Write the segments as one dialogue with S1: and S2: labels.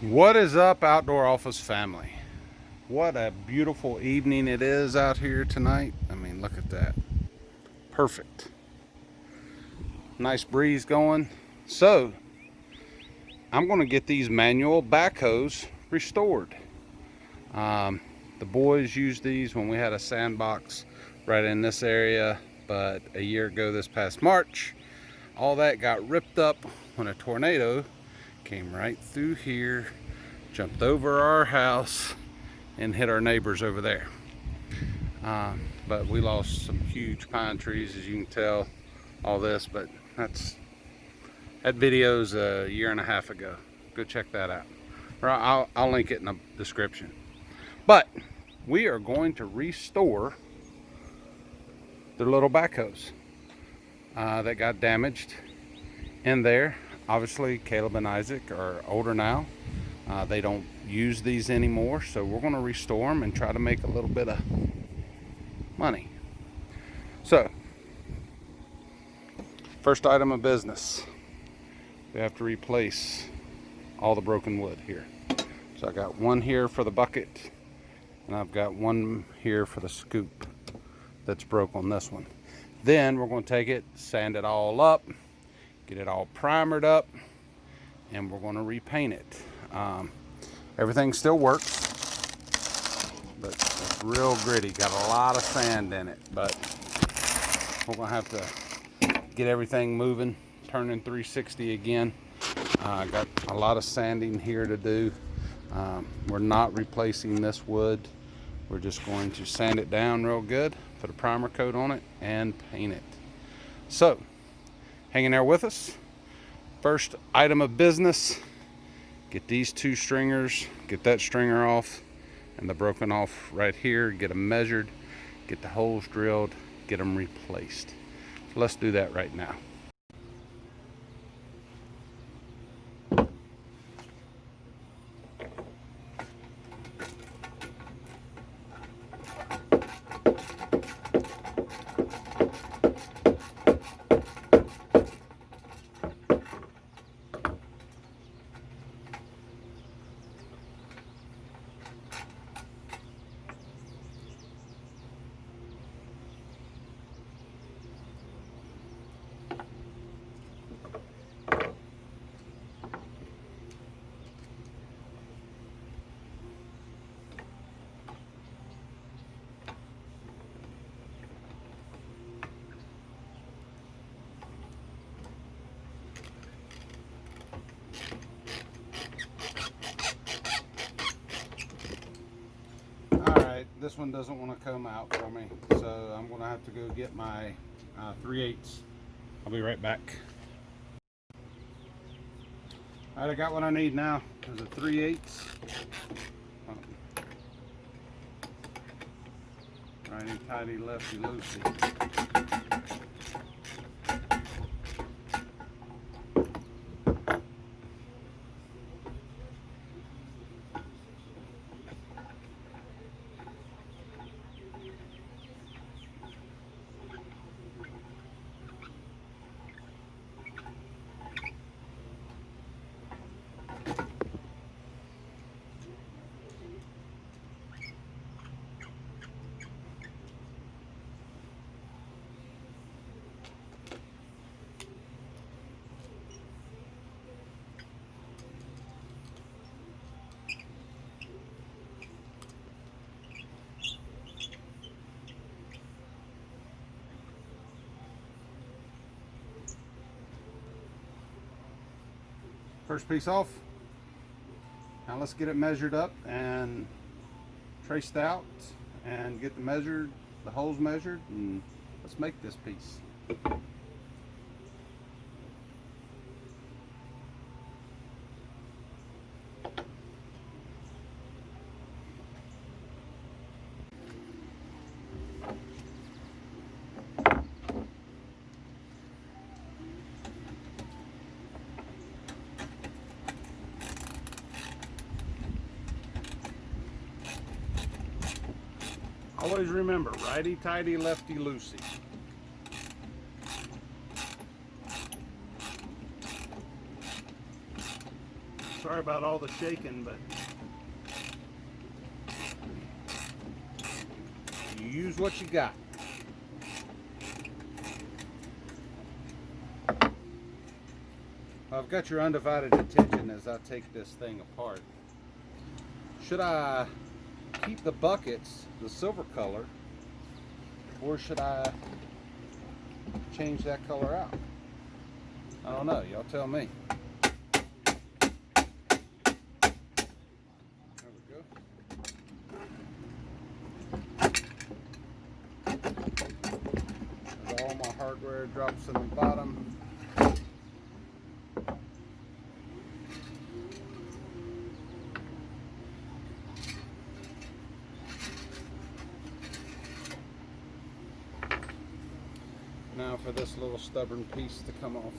S1: What is up, Outdoor Office family? What a beautiful evening it is out here tonight. I mean, look at that. Perfect. Nice breeze going. So, I'm going to get these manual backhoes restored. The boys used these when we had a sandbox right in this area, but a year ago this past March, all that got ripped up when a tornado came right through here, jumped over our house, and hit our neighbors over there. But we lost some huge pine trees, as you can tell, all this, but that video's a year and a half ago. Go check that out. Or I'll link it in the description. But we are going to restore the little backhoes that got damaged in there. Obviously, Caleb and Isaac are older now. They don't use these anymore, so we're going to restore them and try to make a little bit of money. So, first item of business, we have to replace all the broken wood here. So I got one here for the bucket, and I've got one here for the scoop that's broke on this one. Then we're going to take it, sand it all up, get it all primered up, and we're going to repaint it. Everything still works, but it's real gritty. Got a lot of sand in it, but we're going to have to get everything moving, turning 360 again. Got a lot of sanding here to do. We're not replacing this wood. We're just going to sand it down real good, put a primer coat on it, and paint it. So, hanging there with us. First item of business, get these two stringers, get that stringer off and the broken off right here, get them measured, get the holes drilled, get them replaced. So let's do that right now. This one doesn't want to come out for me, so I'm going to have to go get my 3/8. I'll be right back. All right, I got what I need now. There's a 3/8. Righty tighty, lefty loosey. First piece off. Now let's get it measured up and traced out and get the holes measured, and let's make this piece. Always remember, righty tighty, lefty loosey. Sorry about all the shaking, but you use what you got. I've got your undivided attention as I take this thing apart. Should I keep the buckets the silver color, or should I change that color out? I don't know. Y'all tell me. There we go. There's all my hardware drops in the bottom. Now for this little stubborn piece to come off.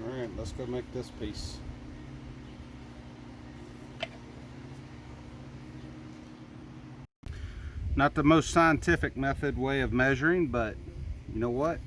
S1: Alright, let's go make this piece. Not the most scientific method way of measuring, but you know what?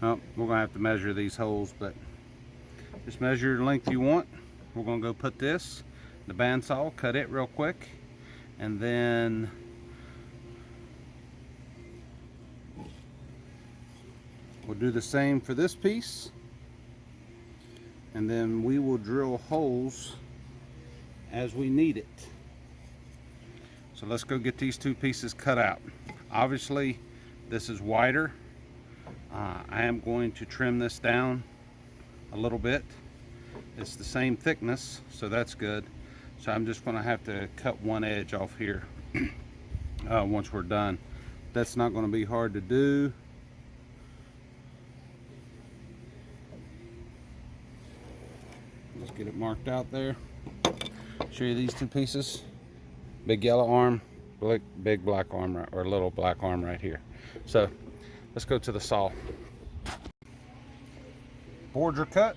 S1: Oh, we're gonna have to measure these holes, but just measure the length you want. We're gonna go put this in the bandsaw, cut it real quick, and then we'll do the same for this piece, and then we will drill holes as we need it. So let's go get these two pieces cut out. Obviously this is wider. I am going to trim this down a little bit. It's the same thickness, so that's good. So I'm just going to have to cut one edge off here once we're done. That's not going to be hard to do. Let's get it marked out there. Show you these two pieces. Big yellow arm, big black arm, right, or little black arm right here. So let's go to the saw. Boards are cut.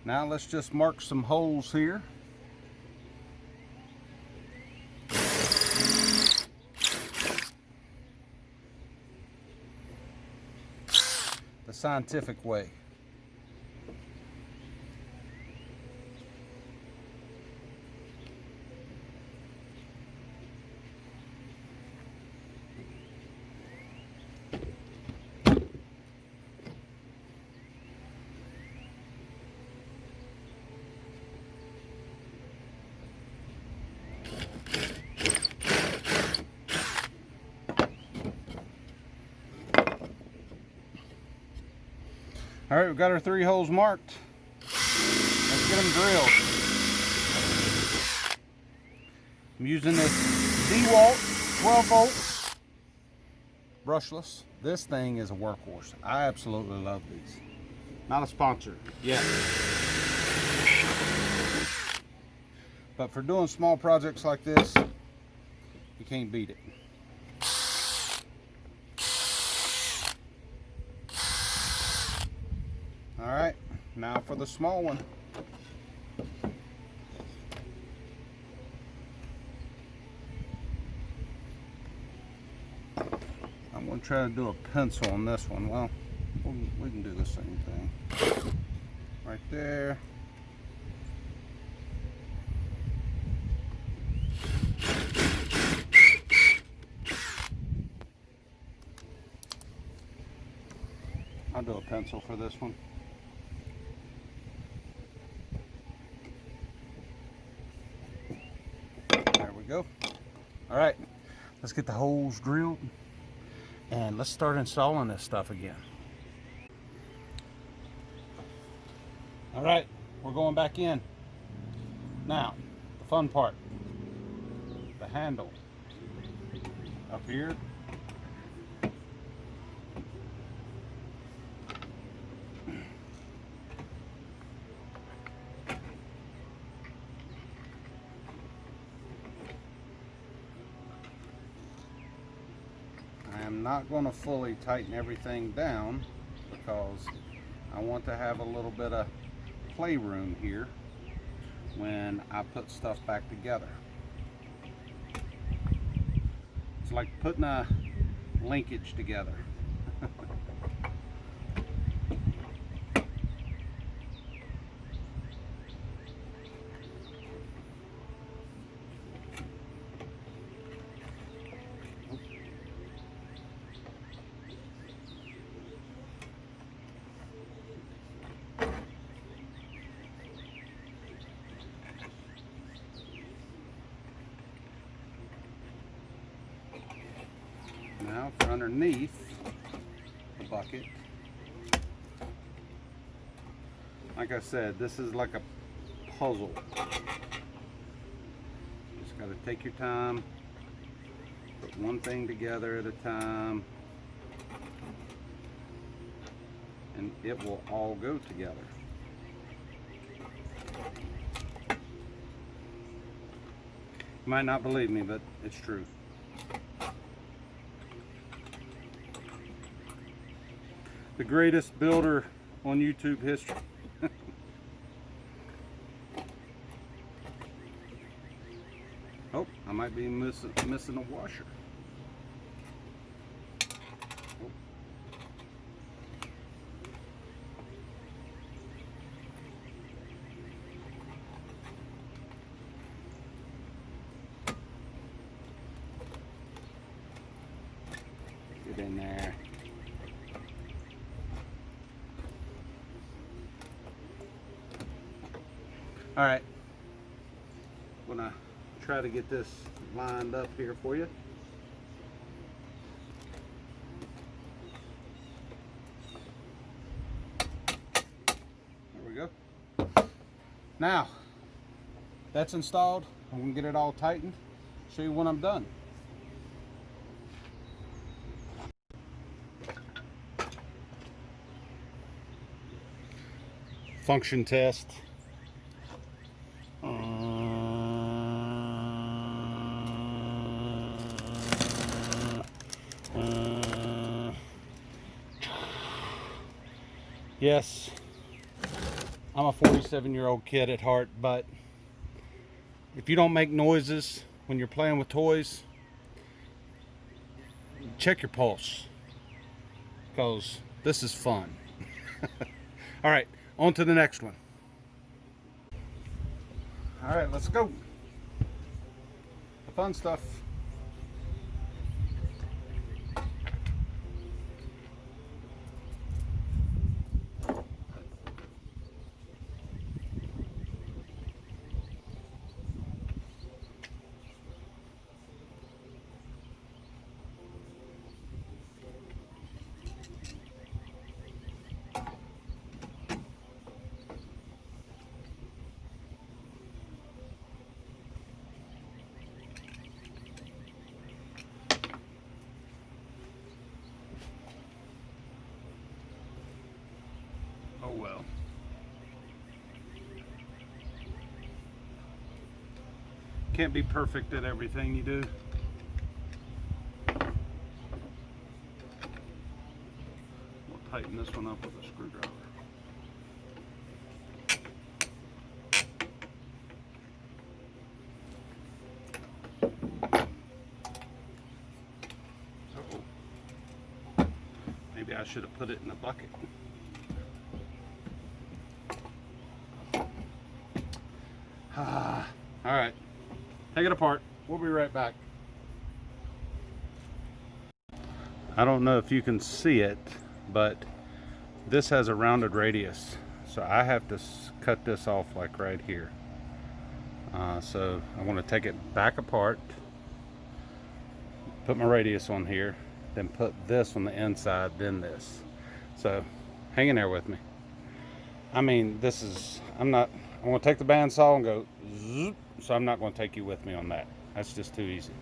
S1: Now let's just mark some holes here. The scientific way. All right, we've got our 3 holes marked. Let's get them drilled. I'm using this DeWalt 12 volt brushless. This thing is a workhorse. I absolutely love these. Not a sponsor yet. But for doing small projects like this, you can't beat it. All right, now for the small one. I'm going to try to do a pencil on this one. Well, we can do the same thing. Right there. I'll do a pencil for this one. There we go. let's get the holes drilled and let's start installing this stuff again. All right, we're going back in. Now, the fun part, the handle up here. I am not going to fully tighten everything down because I want to have a little bit of playroom here when I put stuff back together. It's like putting a linkage together. Now for underneath the bucket, like I said, this is like a puzzle. Just got to take your time, put one thing together at a time, and it will all go together. You might not believe me, but it's true. The greatest builder on YouTube history. Oh, I might be missing a washer. Oh. Get in there. All right, I'm gonna try to get this lined up here for you. There we go. Now, that's installed. I'm gonna get it all tightened, show you when I'm done. Function test. Yes, I'm a 47-year-old kid at heart, but if you don't make noises when you're playing with toys, check your pulse, because this is fun. All right, on to the next one. All right, let's go. The fun stuff. Oh well. Can't be perfect at everything you do. We'll tighten this one up with a screwdriver. Uh-oh. Maybe I should have put it in a bucket. All right, take it apart. We'll be right back. I don't know if you can see it, but this has a rounded radius. So I have to cut this off like right here. So I want to take it back apart, put my radius on here, then put this on the inside, then this. So hang in there with me. I mean, I'm going to take the bandsaw and go zoop, so I'm not going to take you with me on that. That's just too easy.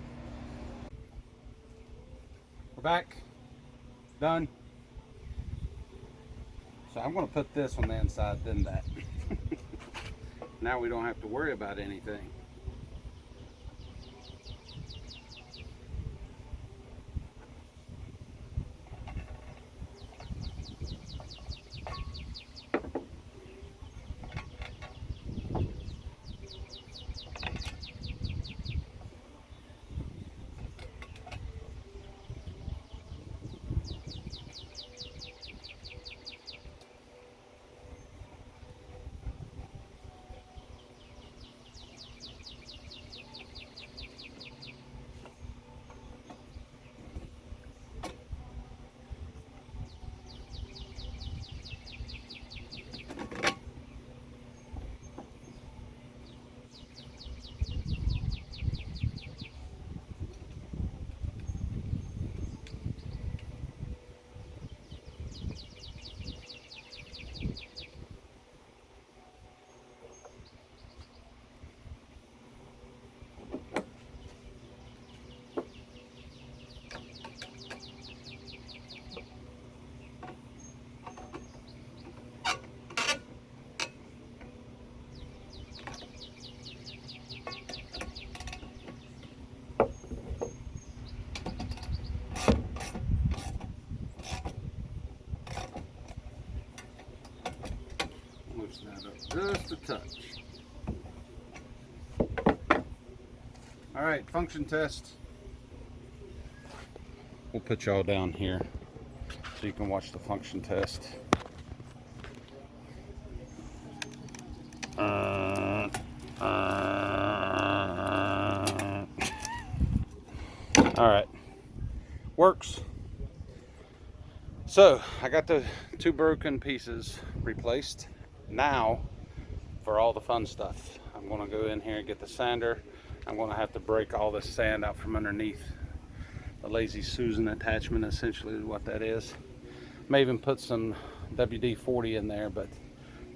S1: We're back. Done. So I'm going to put this on the inside, then that. Now we don't have to worry about anything. Loosen that up just a touch. All right, function test. We'll put y'all down here so you can watch the function test. All right, works. So I got the 2 broken pieces replaced. Now for all the fun stuff, I'm going to go in here and get the sander. I'm going to have to break all this sand out from underneath. The Lazy Susan attachment essentially is what that is. May even put some WD-40 in there, but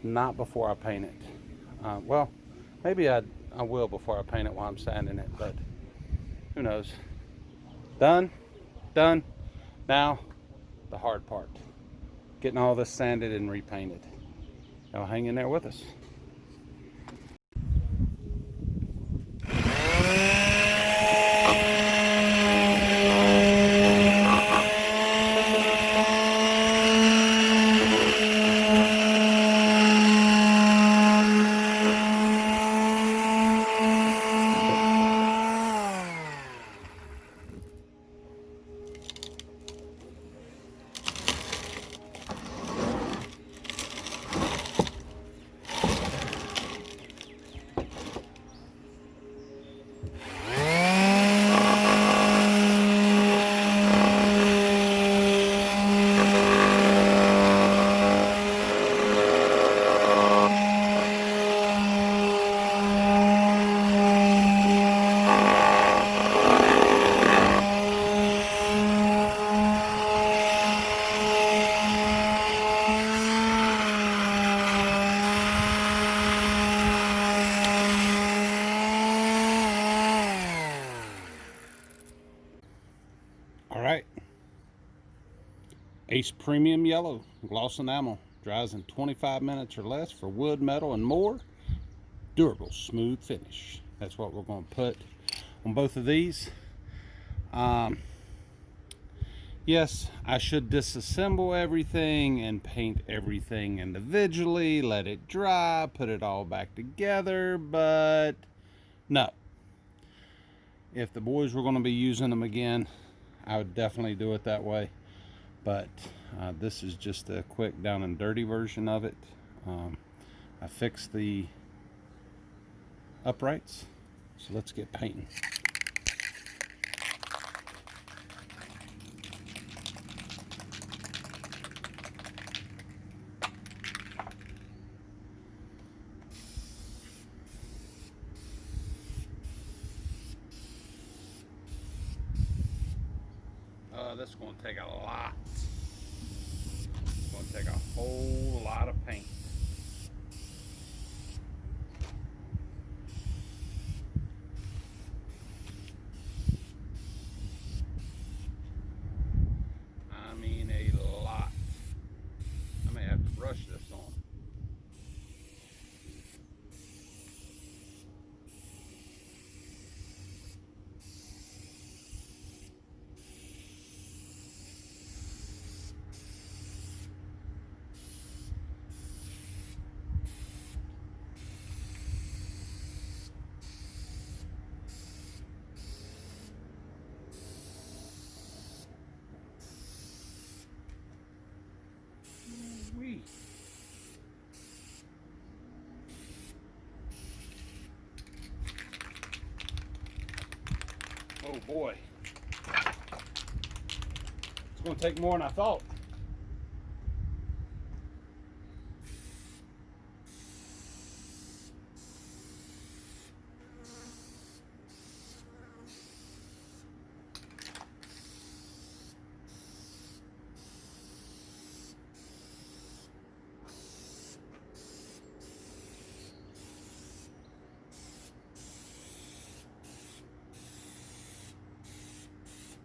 S1: not before I paint it. Well, maybe I will before I paint it while I'm sanding it, but who knows. Done. Now the hard part, getting all this sanded and repainted. Now hang in there with us. All right, Ace Premium Yellow Gloss Enamel dries in 25 minutes or less for wood, metal, and more. Durable, smooth finish. That's what we're going to put on both of these. Yes, I should disassemble everything and paint everything individually, let it dry, put it all back together, but no. If the boys were going to be using them again, I would definitely do it that way. But this is just a quick down and dirty version of it. I fixed the uprights, so let's get painting. this is going to take a lot. It's going to take a whole lot of paint. I mean a lot. I may have to brush this on. Wee. Oh boy. It's going to take more than I thought.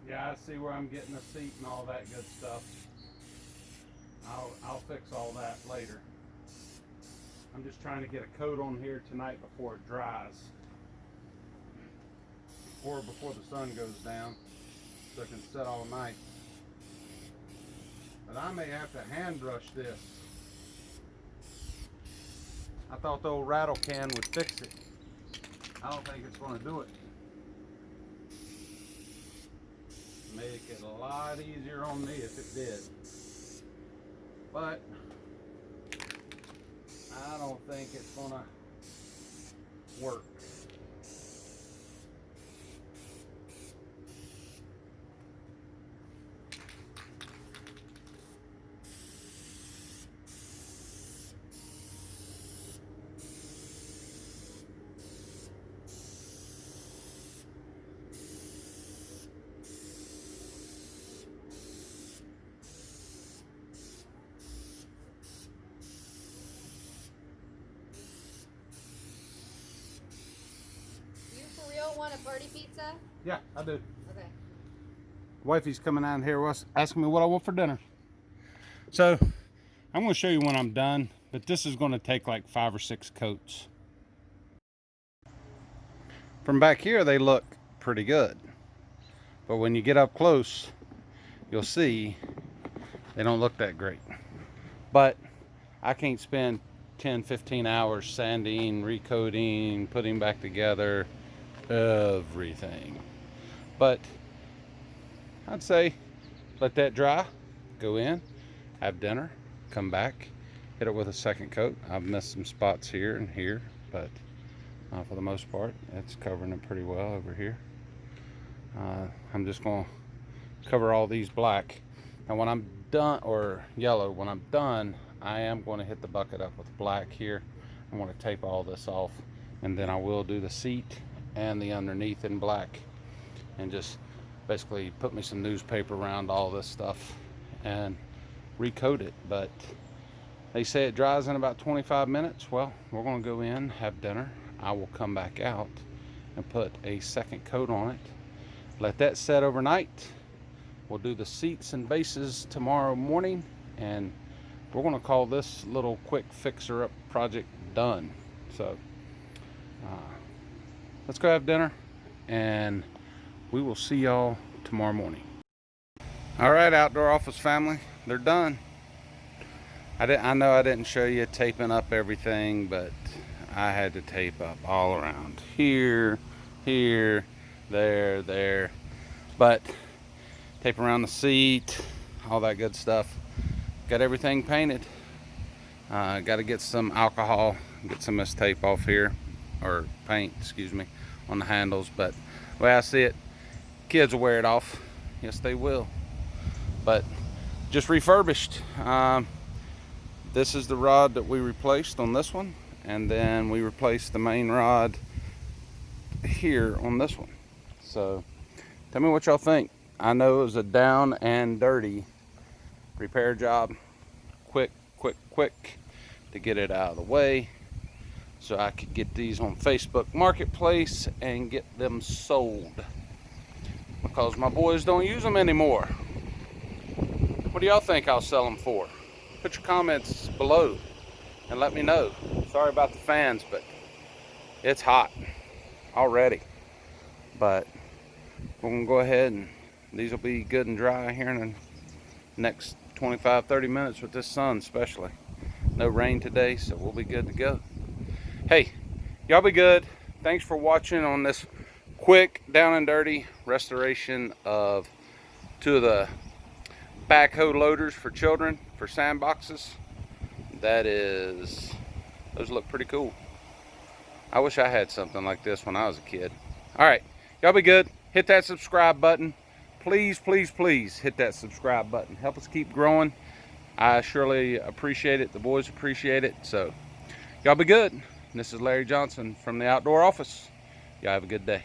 S1: Yeah, I see where I'm getting the seat and all that good stuff. I'll fix all that later. I'm just trying to get a coat on here tonight before it dries. Or before the sun goes down, so it can set all night. But I may have to hand brush this. I thought the old rattle can would fix it. I don't think it's going to do it. Make it a lot easier on me if it did. But I don't think it's gonna work.
S2: Want a party pizza?
S1: Yeah, I do.
S2: Okay.
S1: Wifey's coming out here asking me what I want for dinner. So I'm going to show you when I'm done, but this is going to take like 5 or 6 coats. From back here they look pretty good, but when you get up close you'll see they don't look that great. But I can't spend 10-15 hours sanding, recoating, putting back together everything. But I'd say let that dry, go in, have dinner, come back, hit it with a second coat. I've missed some spots here and here, but for the most part it's covering it pretty well over here. I'm just going to cover all these black, and when I'm done, or yellow, when I'm done, I am going to hit the bucket up with black here. I'm going to tape all this off, and then I will do the seat and the underneath in black, and just basically put me some newspaper around all this stuff and recoat it. But they say it dries in about 25 minutes. Well, we're going to go in, have dinner. I will come back out and put a second coat on it, let that set overnight. We'll do the seats and bases tomorrow morning, and we're going to call this little quick fixer up project done. So let's go have dinner, and we will see y'all tomorrow morning. All right, outdoor office family, they're done. I know I didn't show you taping up everything, but I had to tape up all around here, there, but tape around the seat, all that good stuff. Got everything painted. Got to get some alcohol, get some of this tape off here, or paint, excuse me, on the handles. But the way I see it, kids will wear it off. Yes, they will. But just refurbished. This is the rod that we replaced on this one, and then we replaced the main rod here on this one. So tell me what y'all think. I know it was a down and dirty repair job. Quick to get it out of the way so I could get these on Facebook Marketplace and get them sold, because my boys don't use them anymore. What do y'all think I'll sell them for? Put your comments below and let me know. Sorry about the fans, but it's hot already. But we're gonna go ahead and these will be good and dry here in the next 25-30 minutes with this sun especially. No rain today, so we'll be good to go. Hey, y'all be good. Thanks for watching on this quick down and dirty restoration of two of the backhoe loaders for children for sandboxes. Those look pretty cool. I wish I had something like this when I was a kid. All right, y'all be good. Hit that subscribe button. Please hit that subscribe button. Help us keep growing. I surely appreciate it. The boys appreciate it. So y'all be good. This is Larry Johnson from the Outdoor Office. Y'all have a good day.